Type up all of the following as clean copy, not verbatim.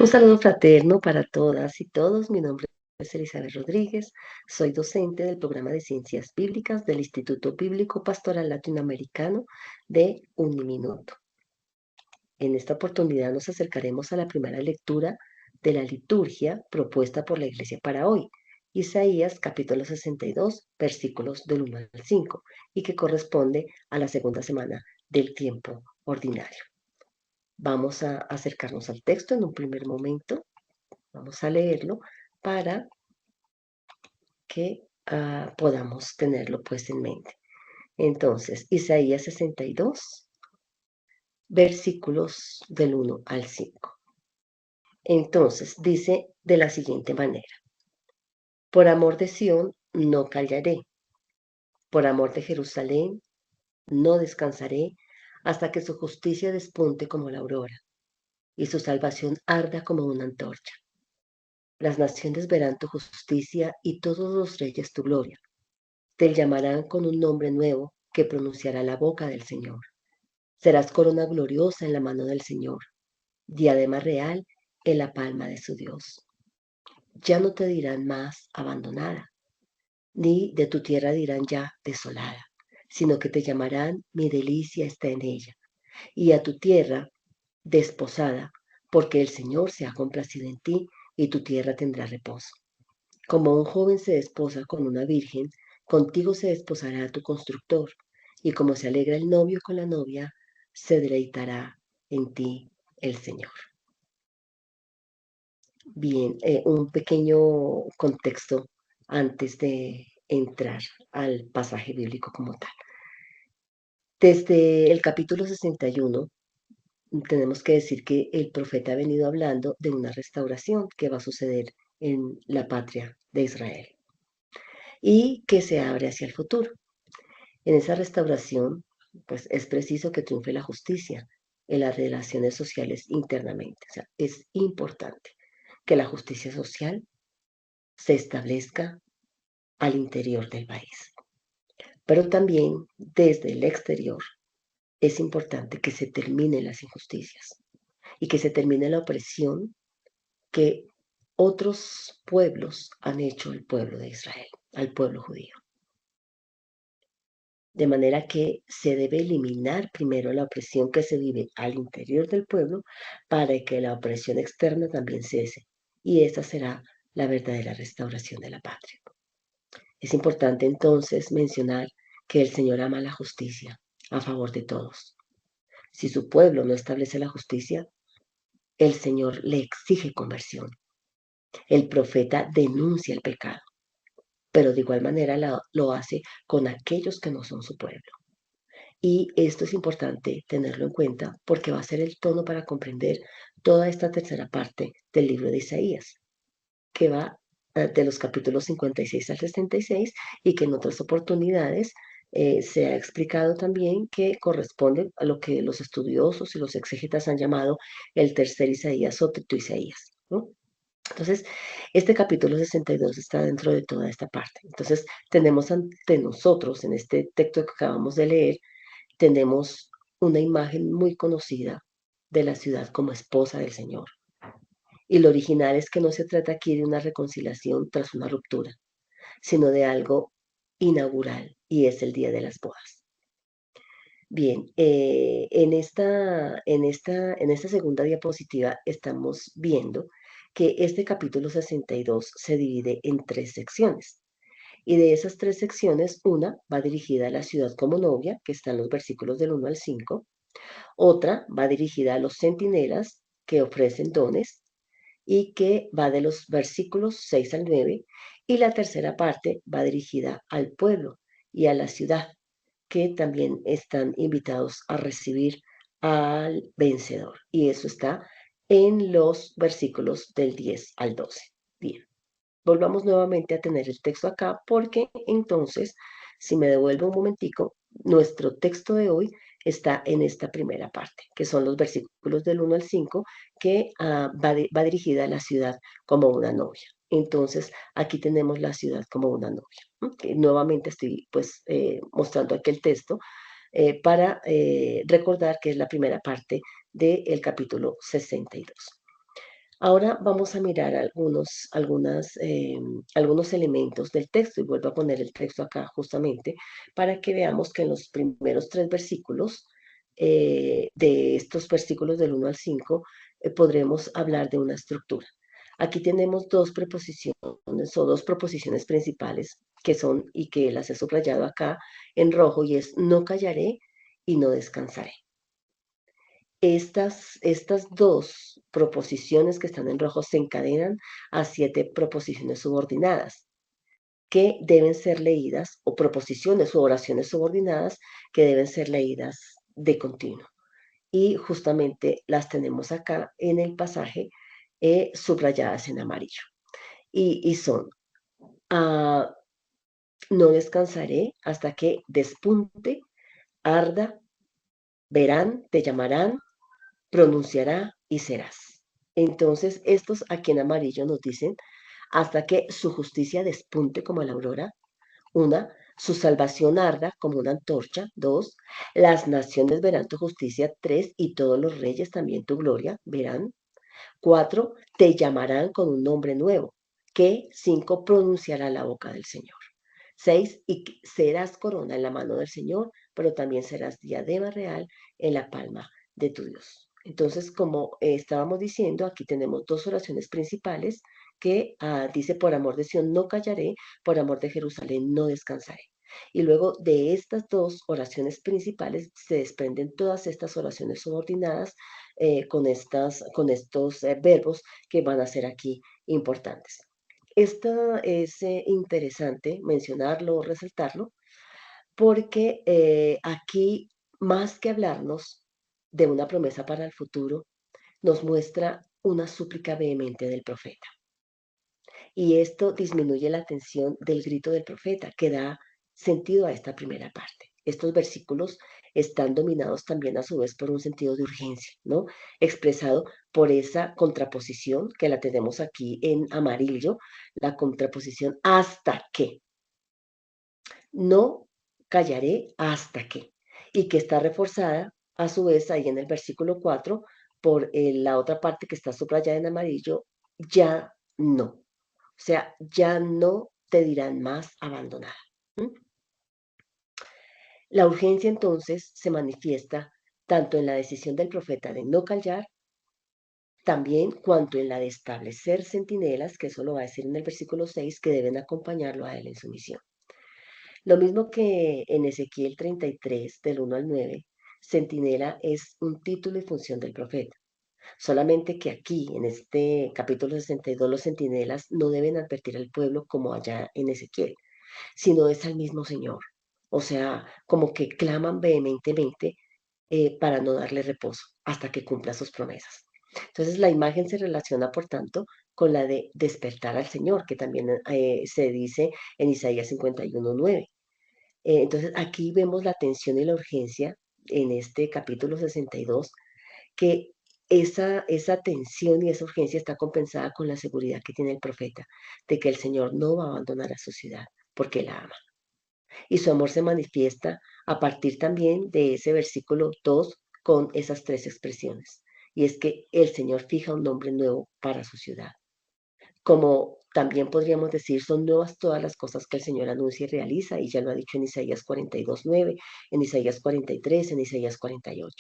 Un saludo fraterno para todas y todos. Mi nombre es Elizabeth Rodríguez. Soy docente del programa de Ciencias Bíblicas del Instituto Bíblico Pastoral Latinoamericano de Uniminuto. En esta oportunidad nos acercaremos a la primera lectura de la liturgia propuesta por la Iglesia para hoy, Isaías capítulo 62, versículos del 1 al 5, y que corresponde a la segunda semana del tiempo ordinario. Vamos a acercarnos al texto en un primer momento. Vamos a leerlo para que podamos tenerlo pues en mente. Entonces, Isaías 62, versículos del 1 al 5. Entonces, dice de la siguiente manera: por amor de Sión no callaré, por amor de Jerusalén no descansaré hasta que su justicia despunte como la aurora y su salvación arda como una antorcha. Las naciones verán tu justicia y todos los reyes tu gloria. Te llamarán con un nombre nuevo que pronunciará la boca del Señor. Serás corona gloriosa en la mano del Señor, diadema real en la palma de su Dios. Ya no te dirán más abandonada, ni de tu tierra dirán ya desolada, sino que te llamarán mi delicia está en ella, y a tu tierra desposada, porque el Señor se ha complacido en ti y tu tierra tendrá reposo. Como un joven se desposa con una virgen, contigo se desposará tu constructor, y como se alegra el novio con la novia, se deleitará en ti el Señor. Bien, un pequeño contexto antes de entrar al pasaje bíblico como tal. Desde el capítulo 61 tenemos que decir que el profeta ha venido hablando de una restauración que va a suceder en la patria de Israel y que se abre hacia el futuro. En esa restauración, pues es preciso que triunfe la justicia en las relaciones sociales internamente. O sea, es importante que la justicia social se establezca al interior del país. Pero también desde el exterior es importante que se terminen las injusticias y que se termine la opresión que otros pueblos han hecho al pueblo de Israel, al pueblo judío. De manera que se debe eliminar primero la opresión que se vive al interior del pueblo para que la opresión externa también cese. Y esa será la verdadera restauración de la patria. Es importante entonces mencionar que el Señor ama la justicia a favor de todos. Si su pueblo no establece la justicia, el Señor le exige conversión. El profeta denuncia el pecado, pero de igual manera lo hace con aquellos que no son su pueblo. Y esto es importante tenerlo en cuenta porque va a ser el tono para comprender toda esta tercera parte del libro de Isaías, que va de los capítulos 56 al 66 y que en otras oportunidades se ha explicado también que corresponde a lo que los estudiosos y los exégetas han llamado el tercer Isaías o Trito Isaías, ¿no? Entonces, este capítulo 62 está dentro de toda esta parte. Entonces, tenemos ante nosotros, en este texto que acabamos de leer, tenemos una imagen muy conocida de la ciudad como esposa del Señor. Y lo original es que no se trata aquí de una reconciliación tras una ruptura, sino de algo inaugural, y es el día de las bodas. Bien, en esta segunda diapositiva estamos viendo que este capítulo 62 se divide en tres secciones. Y de esas tres secciones, una va dirigida a la ciudad como novia, que está en los versículos del 1 al 5. Otra va dirigida a los centinelas que ofrecen dones y que va de los versículos 6 al 9. Y la tercera parte va dirigida al pueblo y a la ciudad, que también están invitados a recibir al vencedor. Y eso está en los versículos del 10 al 12. Bien, volvamos nuevamente a tener el texto acá, porque entonces, si me devuelvo un momentico, nuestro texto de hoy está en esta primera parte, que son los versículos del 1 al 5, que va dirigida a la ciudad como una novia. Entonces, aquí tenemos la ciudad como una novia. Nuevamente estoy pues mostrando aquí el texto para recordar que es la primera parte del capítulo 62. Ahora vamos a mirar algunos elementos del texto y vuelvo a poner el texto acá justamente para que veamos que en los primeros tres versículos, de estos versículos del 1 al 5, podremos hablar de una estructura. Aquí tenemos dos preposiciones o dos proposiciones principales que son y que las he subrayado acá en rojo y es no callaré y no descansaré. Estas dos proposiciones que están en rojo se encadenan a 7 proposiciones subordinadas que deben ser leídas, o proposiciones u oraciones subordinadas que deben ser leídas de continuo. Y justamente las tenemos acá en el pasaje subrayadas en amarillo. Y son, ah, no descansaré hasta que despunte, arda, verán, te llamarán, pronunciará y serás. Entonces, estos aquí en amarillo nos dicen hasta que su justicia despunte como la aurora. Una, su salvación arda como una antorcha. Dos, las naciones verán tu justicia. Tres, y todos los reyes también tu gloria verán. Cuatro, te llamarán con un nombre nuevo, que cinco, pronunciará la boca del Señor. Seis, y serás corona en la mano del Señor, pero también serás diadema real en la palma de tu Dios. Entonces, como estábamos diciendo, aquí tenemos dos oraciones principales que dice, por amor de Sion no callaré, por amor de Jerusalén no descansaré. Y luego de estas dos oraciones principales se desprenden todas estas oraciones subordinadas con estos verbos que van a ser aquí importantes. Esto es interesante mencionarlo o resaltarlo porque aquí, más que hablarnos de una promesa para el futuro, nos muestra una súplica vehemente del profeta. Y esto disminuye la tensión del grito del profeta, que da sentido a esta primera parte. Estos versículos están dominados también a su vez por un sentido de urgencia, ¿no? Expresado por esa contraposición que la tenemos aquí en amarillo, la contraposición hasta que. No callaré hasta que. Y que está reforzada a su vez ahí en el versículo 4 por la otra parte que está subrayada en amarillo, ya no. O sea, ya no te dirán más abandonada. ¿Mm? La urgencia entonces se manifiesta tanto en la decisión del profeta de no callar, también cuanto en la de establecer centinelas, que eso lo va a decir en el versículo 6, que deben acompañarlo a él en su misión. Lo mismo que en Ezequiel 33, del 1 al 9, centinela es un título y función del profeta. Solamente que aquí, en este capítulo 62, los centinelas no deben advertir al pueblo como allá en Ezequiel, sino es al mismo Señor. O sea, como que claman vehementemente para no darle reposo hasta que cumpla sus promesas. Entonces la imagen se relaciona, por tanto, con la de despertar al Señor, que también se dice en Isaías 51:9. Entonces aquí vemos la tensión y la urgencia en este capítulo 62, que esa tensión y esa urgencia está compensada con la seguridad que tiene el profeta de que el Señor no va a abandonar a su ciudad porque la ama. Y su amor se manifiesta a partir también de ese versículo 2 con esas tres expresiones. Y es que el Señor fija un nombre nuevo para su ciudad. Como también podríamos decir, son nuevas todas las cosas que el Señor anuncia y realiza, y ya lo ha dicho en Isaías 42:9, en Isaías 43, en Isaías 48.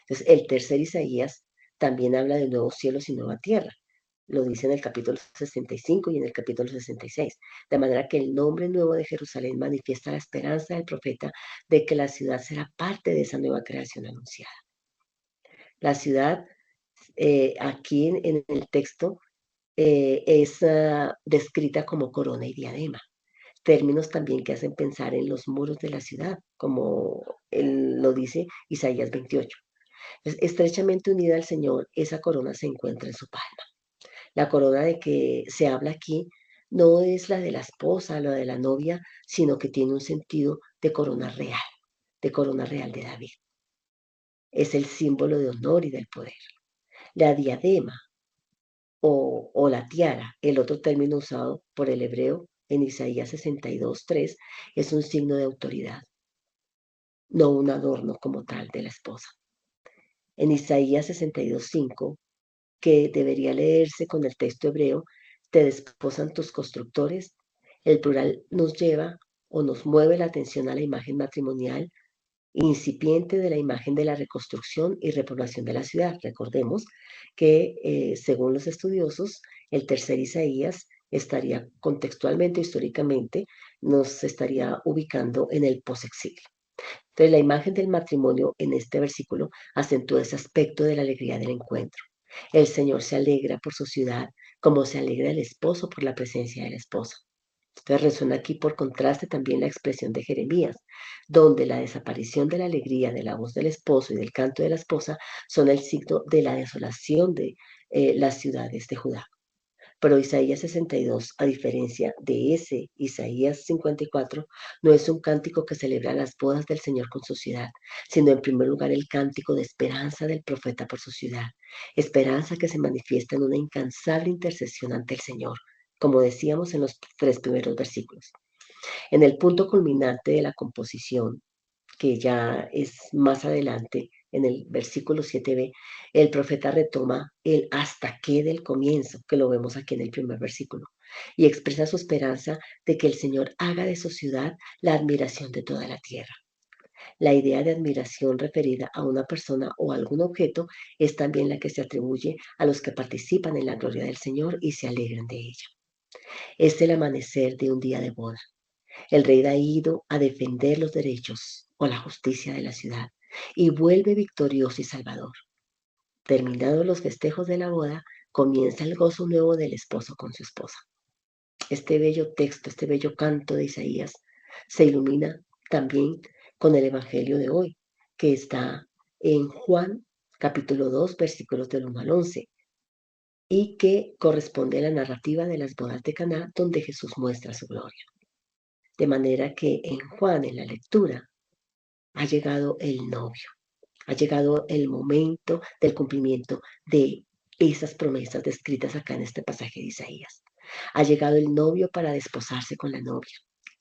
Entonces, el tercer Isaías también habla de nuevos cielos y nueva tierra. Lo dice en el capítulo 65 y en el capítulo 66. De manera que el nombre nuevo de Jerusalén manifiesta la esperanza del profeta de que la ciudad será parte de esa nueva creación anunciada. La ciudad, aquí en el texto, es descrita como corona y diadema, términos también que hacen pensar en los muros de la ciudad, como lo dice Isaías 28. Entonces, estrechamente unida al Señor, esa corona se encuentra en su palma. La corona de que se habla aquí no es la de la esposa, la de la novia, sino que tiene un sentido de corona real de David. Es el símbolo de honor y del poder. La diadema o la tiara, el otro término usado por el hebreo en Isaías 62:3, es un signo de autoridad, no un adorno como tal de la esposa. En Isaías 62:5 que debería leerse con el texto hebreo, te desposan tus constructores. El plural nos lleva o nos mueve la atención a la imagen matrimonial incipiente de la imagen de la reconstrucción y repoblación de la ciudad. Recordemos que, según los estudiosos, el tercer Isaías estaría contextualmente, históricamente, nos estaría ubicando en el posexilio. Entonces, la imagen del matrimonio en este versículo acentúa ese aspecto de la alegría del encuentro. El Señor se alegra por su ciudad, como se alegra el esposo por la presencia de la esposa. Entonces resuena aquí por contraste también la expresión de Jeremías, donde la desaparición de la alegría de la voz del esposo y del canto de la esposa son el signo de la desolación de las ciudades de Judá. Pero Isaías 62, a diferencia de ese Isaías 54, no es un cántico que celebra las bodas del Señor con su ciudad, sino en primer lugar el cántico de esperanza del profeta por su ciudad, esperanza que se manifiesta en una incansable intercesión ante el Señor, como decíamos en los tres primeros versículos. En el punto culminante de la composición, que ya es más adelante, en el versículo 7b, el profeta retoma el hasta qué del comienzo, que lo vemos aquí en el primer versículo, y expresa su esperanza de que el Señor haga de su ciudad la admiración de toda la tierra. La idea de admiración referida a una persona o algún objeto es también la que se atribuye a los que participan en la gloria del Señor y se alegran de ella. Es el amanecer de un día de boda. El rey ha ido a defender los derechos o la justicia de la ciudad y vuelve victorioso y salvador. Terminados los festejos de la boda, comienza el gozo nuevo del esposo con su esposa. Este bello texto, este bello canto de Isaías se ilumina también con el Evangelio de hoy, que está en Juan capítulo 2, versículos del 1 al 11, y que corresponde a la narrativa de las bodas de Caná, donde Jesús muestra su gloria. De manera que en Juan, en la lectura, ha llegado el novio, ha llegado el momento del cumplimiento de esas promesas descritas acá en este pasaje de Isaías. Ha llegado el novio para desposarse con la novia,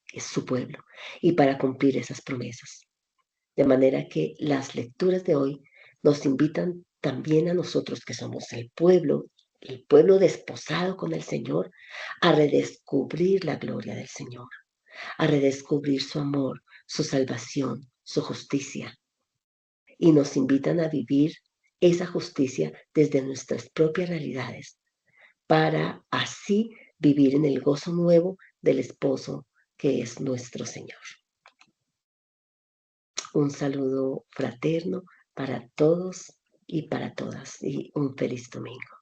que es su pueblo, y para cumplir esas promesas. De manera que las lecturas de hoy nos invitan también a nosotros, que somos el pueblo desposado con el Señor, a redescubrir la gloria del Señor, a redescubrir su amor, su salvación, su justicia, y nos invitan a vivir esa justicia desde nuestras propias realidades, para así vivir en el gozo nuevo del esposo que es nuestro Señor. Un saludo fraterno para todos y para todas y un feliz domingo.